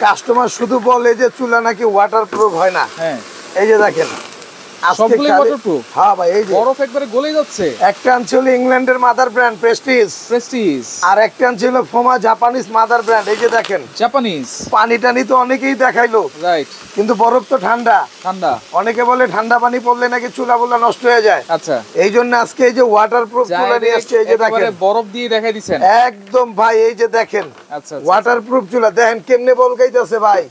Customer শুধু বলে যে চুলা নাকি ওয়াটারপ্রুফ হয় না। হ্যাঁ এই যে দেখেন সবগুলো ওয়াটারপ্রুফ। হ্যাঁ ভাই এই যে বরফ একবারে গলে যাচ্ছে। একটা ছিল ইংল্যান্ডের মাদার ব্র্যান্ড প্রেস্টিজ, আর একটা ছিল ফোমা জাপানিজ মাদার ব্র্যান্ড। এই যে দেখেন জাপানিজ। পানি টানি তো অনেকেই দেখাইলো, রাইট, কিন্তু বরফ তো ঠান্ডা। অনেকে বলে ঠান্ডা পানি পড়লে নাকি চুলা বলা নষ্ট হয়ে যায়। আচ্ছা, এই জন্য আজকে এই যে ওয়াটারপ্রুফ চুলা নিয়ে আসছে। এই যে দেখেন বরফ দিয়ে দেখাই দিচ্ছেন একদম ভাই। এই যে দেখেন আচ্ছা ওয়াটারপ্রুফ চুলা দেখেন কেমনে বলকাইতেছে ভাই।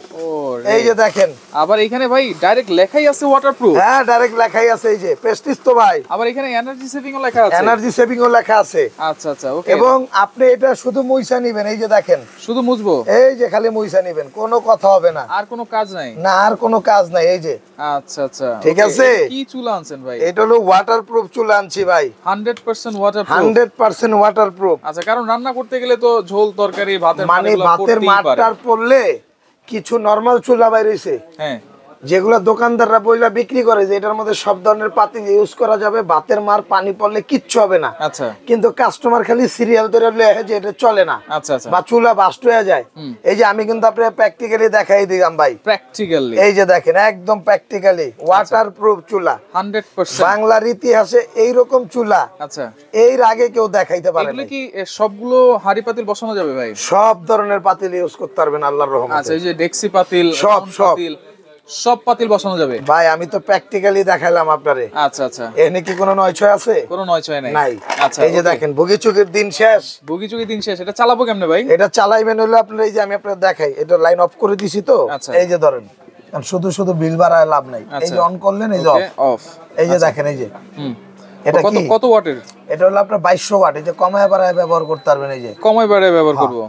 এই যে দেখেন আবার এখানে ভাই ডাইরেক্ট লেখাই আছে ওয়াটারপ্রুফ। হ্যাঁ ডাইরেক্ট লেখাই আছে। এই যে প্রেস্টিজ তো ভাই, আবার এখানে এনার্জি সেভিং ও লেখা আছে। এনার্জি সেভিং ও লেখা আছে। আচ্ছা আচ্ছা ওকে। এবং আপনি এটা শুধু মুইসা নেবেন। এই যে দেখেন শুধু মুছবো। এই যে খালি মুইসা নেবেন, কোনো কথা হবে না, আর কোনো কাজ নাই না, আর কোনো কাজ নাই। এই যে আচ্ছা আচ্ছা ঠিক আছে। কি চুলা আনছেন ভাই? এটা হলো ওয়াটারপ্রুফ চুলা আনছি ভাই, 100% ওয়াটারপ্রুফ। 100% ওয়াটারপ্রুফ। আচ্ছা, কারণ রান্না করতে গেলে তো ঝোল তরকারি ভাতের মানে ভাতের মাঠটার পড়লে কিছু নরমাল চুলা বাইরে হইছে। হ্যাঁ, যেগুলো দোকানদাররা বইলা বিক্রি করে যে এটার মধ্যে সব ধরনের পাতিল ইউজ করা যাবে, ভাতের মার পানি পড়লে কিচ্ছু হবে না। আচ্ছা, কিন্তু কাস্টমার খালি সিরিয়াল ধরে লেখে যে এটা চলে না। আচ্ছা আচ্ছা, বা চুলা বাস্ট হয়ে যায়। এই যে আমি কিন্তু আপনাকে প্র্যাকটিক্যালি দেখাই দিলাম ভাই, প্র্যাকটিক্যালি। এই যে দেখেন একদম প্র্যাকটিক্যালি ওয়াটারপ্রুফ চুলা 100%। বাংলার ইতিহাসে এইরকম চুলা আচ্ছা এর আগে কেউ দেখাইতে পারে না। এগুলো কি সবগুলো হাড়ি পাতিল বসানো যাবে ভাই? সব ধরনের পাতিল ইউজ করতে পারবেন আল্লাহর রহমতে। আচ্ছা, এই যে ডেক্সি পাতিল, সব পাতিল বসানো যাবে ভাই। আমি তো প্র্যাকটিক্যালি দেখাইলাম আপনারে। আচ্ছা আচ্ছা, এনে কি কোনো নয়ছয় আছে? কোনো নয়ছয় নাই। আচ্ছা, এই যে দেখেন ভুগিচুকির দিন শেষ। ভুগিচুকির দিন শেষ। এটা চালাবো কেমনে ভাই? এটা চালাইবেন হলো আপনার এই যে আমি আপনাদের দেখাই, এটা লাইন অফ করে দিছি তো। এই যে ধরেন শুধু শুধু বিল বাড়ায় লাভ নাই। এই যে অন করলেন, এই যে অফ। এই যে দেখেন এই যে এটা কত ওয়াটের? এটা হলো আপনার 2200 ওয়াট। এই যে কমায় বাড়ায় ব্যবহার করতে পারবেন। এই যে কমায় বাড়ায় ব্যবহার করব।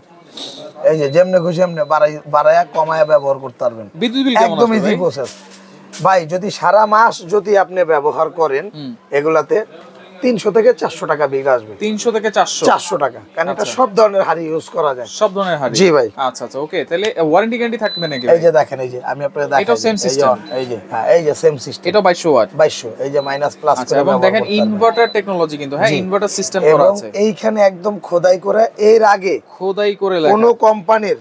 এই যে যেমনে খুশি এমনি বাড়ায়া কমায়া ব্যবহার করতে পারবেন। বিদ্যুৎ বিল কেমন একদম ইজি প্রসেস ভাই। যদি সারা মাস যদি আপনি ব্যবহার করেন এগুলাতে 300 থেকে 400 টাকা বিল আসবে। 300 থেকে 400 টাকা, কারণ এটা সব ধরনের হাড়ি ইউজ করা যায়। সব ধরনের হাড়ি? জি ভাই। আচ্ছা আচ্ছা ওকে। তাহলে ওয়ারেন্টি গ্যারান্টি থাকবে নাকি? এই যে দেখেন, এই যে আমি আপনাদের দেখাই, এটা সেম সিস্টেম। এই যে হ্যাঁ, এই যে সেম সিস্টেম। এটা 2200 ওয়াট। 2200। এই যে মাইনাস প্লাস করে এবং দেখেন ইনভার্টার টেকনোলজি কিন্তু। হ্যাঁ, ইনভার্টার সিস্টেম করা আছে। এবং এইখানে একদম খোদাই করে, এর আগে খোদাই করে লেখা কোন কোম্পানির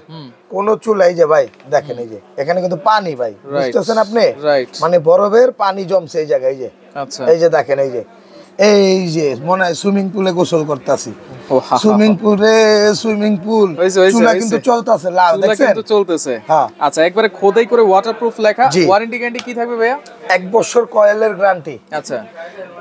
কোন চুলা। এই যে ভাই দেখেন, এই যে এখানে কিন্তু পানি ভাই, বুঝতেছেন আপনি? মানে বরফের পানি জমছে এই জায়গায়। এই যে আচ্ছা, এই যে দেখেন, এই যে মনে হয় সুইমিং পুলে গোসল করতেছি। সুইমিং পুল চুলা কিন্তু চলতেছে, চলতেছে। আচ্ছা, একবারে খোদাই করে ওয়াটারপ্রুফ লেখা। ওয়ারেন্টি গ্যারান্টি কি থাকবে ভাইয়া? 1 বছর কয়েলের গ্যারান্টি। আচ্ছা,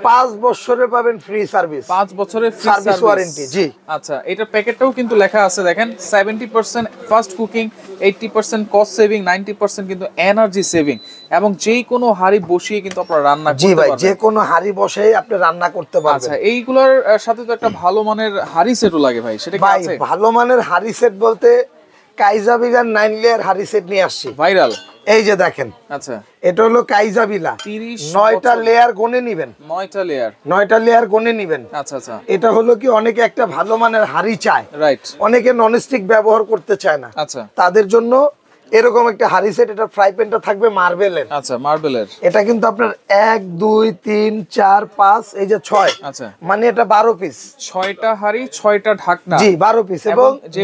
5 বছরে পাবেন ফ্রি সার্ভিস। 5 বছরের ফ্রি সার্ভিস ওয়ারেন্টি। জি আচ্ছা, এটার প্যাকেটটাও কিন্তু লেখা আছে দেখেন, 70% ফাস্ট কুকিং, 80% কস্ট সেভিং, 90% কিন্তু এনার্জি সেভিং। এবং যে কোনো হাড়ি বসিয়ে কিন্তু আপনারা রান্না করতে পারবেন। জি ভাই, যে কোনো হাড়ি বসিয়ে আপনি রান্না করতে পারবেন। আচ্ছা, এইগুলোর সাথে তো একটা ভালো মানের হাড়ি সেটও লাগে ভাই, সেটা কি আছে? ভালো মানের হাড়ি সেট বলতে কাইজাবিলার 9 লেয়ার হাড়ি সেট নিয়ে আসছি, ভাইরাল। এই যে দেখেন, আচ্ছা এটা হলো কাইজাবিলা 9টা লেয়ার গনে নেবেন। 9টা লেয়ার গনে নেবেন। আচ্ছা আচ্ছা, এটা হলো কি অনেকে একটা ভালো মানের হাড়ি চায়, রাইট। অনেকে ননস্টিক ব্যবহার করতে চায় না। আচ্ছা, তাদের জন্য এরকম একটা হাড়ি সেট। এটা ফ্রাই প্যানটা থাকবে মার্বেলের। আচ্ছা, মার্বেলের। এটা কিন্তু আপনার 1 2 3 4 5 এই যে 6। আচ্ছা, মানে এটা 12 পিস। 6টা হাড়ি 6টা ঢাকনা। জি, 12 পিস। এবং যে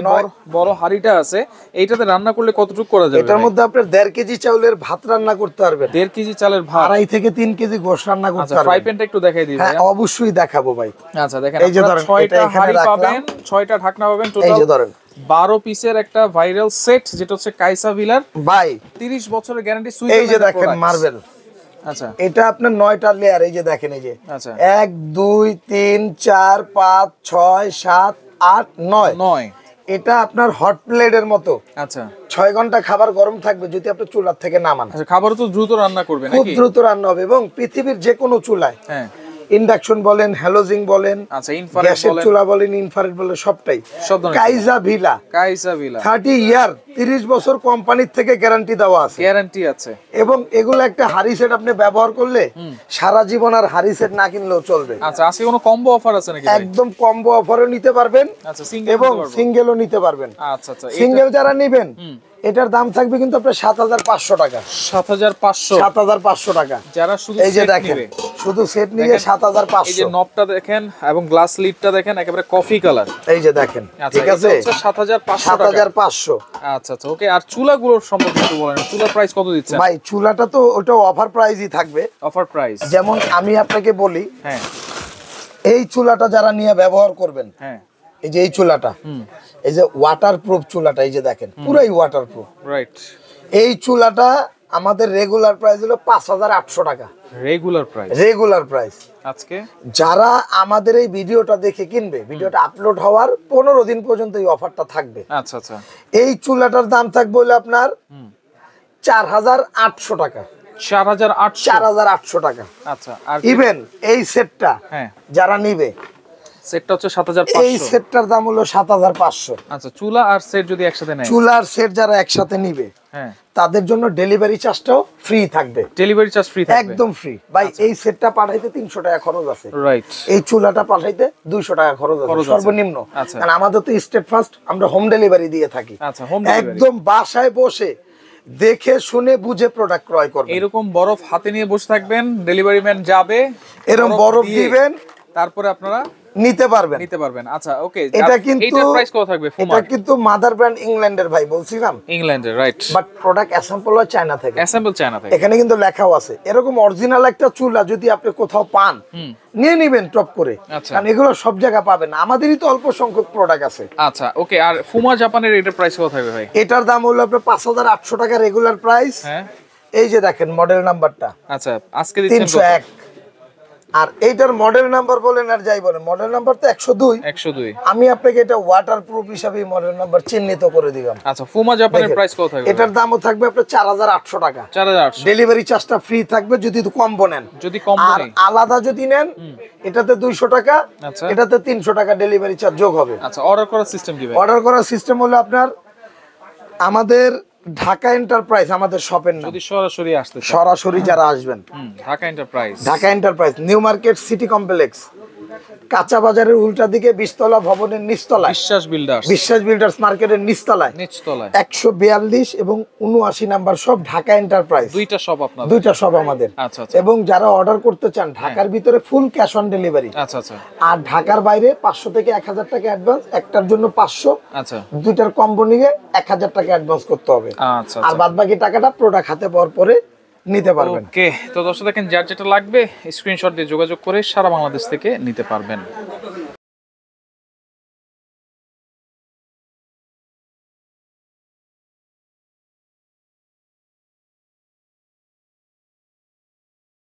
বড় হাড়িটা আছে এইটাতে রান্না করলে কতটুকু করা যাবে? এটার মধ্যে আপনার 1.5 কেজি চাউলের ভাত রান্না করতে পারবেন। 1.5 কেজি চালের ভাত, 2.5 থেকে 3 কেজি গোশত রান্না করতে পারবেন। ফ্রাই প্যানটা একটু দেখাই দিই ভাই। হ্যাঁ, অবশ্যই দেখাবো ভাই। আচ্ছা, দেখেন এই যে ধরেন 6টা হাড়ি পাবেন, 6টা ঢাকনা পাবেন। টোটাল এই যে ধরেন 12 পিসের একটা ভাইরাল সেট, যেটা হচ্ছে কাইসাবিলার ভাই। 30 বছরের গ্যারান্টি। এই যে দেখেন মার্বেল। আচ্ছা, এটা আপনার 9টা লেয়ার। এই যে দেখেন, এই যে আচ্ছা 1 2 3 4 5 6 7 8 9। এটা আপনার হট প্লেটের মতো। আচ্ছা, 6 ঘন্টা খাবার গরম থাকবে যদি আপনি চুলা থেকে নামান। আচ্ছা, খাবার তো দ্রুত রান্না করবে নাকি? খুব দ্রুত রান্না হবে। এবং পৃথিবীর যে কোনো চুলায়, হ্যাঁ, ইন্ডাকশন বলেন, হ্যালোজিং বলেন, আচ্ছা ইনফ্রারেড বলেন, চুলা বলেন, ইনফ্রারেড বলেন, সবটাই কাইজাভিলা 30 ইয়ার 30 বছর কোম্পানির থেকে গ্যারান্টি দেওয়া আছে। গ্যারান্টি আছে। এবং এগুলো একটা হাড়ি সেট আপনি ব্যবহার করলে সারা জীবন আর হাড়ি সেট না কিনলেও চলবে। আচ্ছা, আজকে কোনো কম্বো অফার আছে নাকি? একদম কম্বো অফারও নিতে পারবেন। আচ্ছা, এবং সিঙ্গেলও নিতে পারবেন। আচ্ছা আচ্ছা, সিঙ্গেল যারা নেবেন এটার দাম থাকবে কিন্তু আপনার 7500 টাকা। 7500 টাকা। যারা শুধু এই যে দেখেন শুধু সেট নিয়ে 7500। এই যে নবটা দেখেন এবং গ্লাস লিডটা দেখেন একেবারে কফি কালার। এই যে দেখেন, ঠিক আছে, 7500। আচ্ছা আচ্ছা, ওকে। আর চুলাগুলোর সম্পর্কে একটু বলেন, চুলার প্রাইস কত দিচ্ছেন? ভাই চুলাটা তো ওটা অফার প্রাইসই থাকবে। অফার প্রাইস যেমন আমি আপনাকে বলি, হ্যাঁ, এই চুলাটা যারা নিয়ে ব্যবহার করবেন, হ্যাঁ, এই যে এই চুলাটা, এই যে ওয়াটারপ্রুফ চুলাটা, এই যে দেখেন পুরাই ওয়াটারপ্রুফ, রাইট। এই চুলাটা আমাদের রেগুলার প্রাইস হলো 5800 টাকা। Regular price. আজকে যারা আমাদের এই ভিডিওটা দেখে কিনবে, ভিডিওটা আপলোড হওয়ার 15 দিন পর্যন্ত এই অফারটা থাকবে। আচ্ছা আচ্ছা। এই চুলাটার দাম থাকবে হলো আপনার 4800 টাকা। 4800 টাকা। আচ্ছা। আর ইভেন এই সেটটা যারা নিবে, সেটটা হচ্ছে 7500। এই সেটটার দাম হলো 7500। আচ্ছা, চুলা আর সেট যদি একসাথে নেয়, চুলা আর সেট যারা একসাথে নিবে, হ্যাঁ, তাদের জন্য ডেলিভারি চার্জটাও ফ্রি থাকবে। ডেলিভারি চার্জ ফ্রি থাকবে, একদম ফ্রি। ভাই এই সেটটা পাঠাইতে 300 টাকা খরচ আছে, রাইট। এই চুলাটা পাঠাইতে 200 টাকা খরচ আছে সর্বনিম্ন। কারণ আমাদের তো স্টেট ফার্স্ট, আমরা হোম ডেলিভারি দিয়ে থাকি। আচ্ছা, হোম ডেলিভারি একদম বাসায় বসে দেখে শুনে বুঝে প্রোডাক্ট ক্রয় করবেন। এরকম বরফ হাতে নিয়ে বসে থাকবেন, ডেলিভারি ম্যান যাবে, এরকম বরফ দিবেন, তারপরে আপনারা নিতে পারবেন। আচ্ছা, ওকে। এটা কিন্তু এটার প্রাইস কত থাকবে? এটা কিন্তু মাদার ব্র্যান্ড ইংল্যান্ডের, ভাই বলছিলাম ইংল্যান্ডের, রাইট। বাট প্রোডাক্ট অ্যাসেম্বল হয় চায়না থেকে। এখানে কিন্তু লেখাও আছে। এরকম অরিজিনাল একটা চুলা যদি আপনি কোথাও পান, নিয়ে নিবেন টপ করে, কারণ এগুলো সব জায়গা পাবেন না, আমাদেরই তো অল্প সংখ্যক প্রোডাক্ট আছে। আচ্ছা, ওকে। আর ফুমা জাপানের এটার প্রাইস কত থাকবে ভাই? এটার দাম হলো আপনার 5800 টাকা রেগুলার প্রাইস। হ্যাঁ, এই যে দেখেন মডেল নাম্বারটা। আচ্ছা, আজকে দিচ্ছেন 301। আর এইটার মডেল নাম্বার বলেন আর যাই বলেন, মডেল নাম্বার তো 102। আমি আপনাকে এটা ওয়াটারপ্রুফ হিসাবে মডেল নাম্বার চিহ্নিত করে দিলাম। আচ্ছা, ফুমা জাপানের প্রাইস কত থাকবে? এটার দামও থাকবে আপনার 4800 টাকা। 4800। ডেলিভারি চার্জটা ফ্রি থাকবে যদি কম্বো নেন। আর আলাদা যদি নেন, এটাতে 200 টাকা, এটাতে 300 টাকা ডেলিভারি চার্জ যোগ হবে। আচ্ছা, অর্ডার করার সিস্টেম কি ভাই? অর্ডার করার সিস্টেম হলো আপনার আমাদের ঢাকা এন্টারপ্রাইজ, আমাদের শপের নাম। যদি সরাসরি আসতে চান, সরাসরি যারা আসবেন, Dhaka enterprise new market city complex, কাঁচা বাজারের উল্টা দিকে 20 তলা ভবনের নিচতলায়, বিশ্বাস বিল্ডার্স মার্কেটের নিচতলায় 142 এবং 79 নাম্বার সব ঢাকা এন্টারপ্রাইজ। দুইটা সব আমাদের। আচ্ছা। এবং যারা অর্ডার করতে চান ঢাকার ভিতরে ফুল ক্যাশ অন ডেলিভারি। আচ্ছা। আর ঢাকার বাইরে 500 থেকে 1000 টাকা অ্যাডভান্স, একটার জন্য 500, আচ্ছা, দুইটার কম্বো নিয়ে 1000 টাকা অ্যাডভান্স করতে হবে। আচ্ছা। আর বাদবাকি টাকাটা প্রোডাক্ট হাতে পাওয়ার পরে নিতে পারবেন। ওকে, তো দর্শক দেখেন, যার যেটা লাগবে স্ক্রিনশট দিয়ে যোগাযোগ করে সারা বাংলাদেশ থেকে নিতে পারবেন।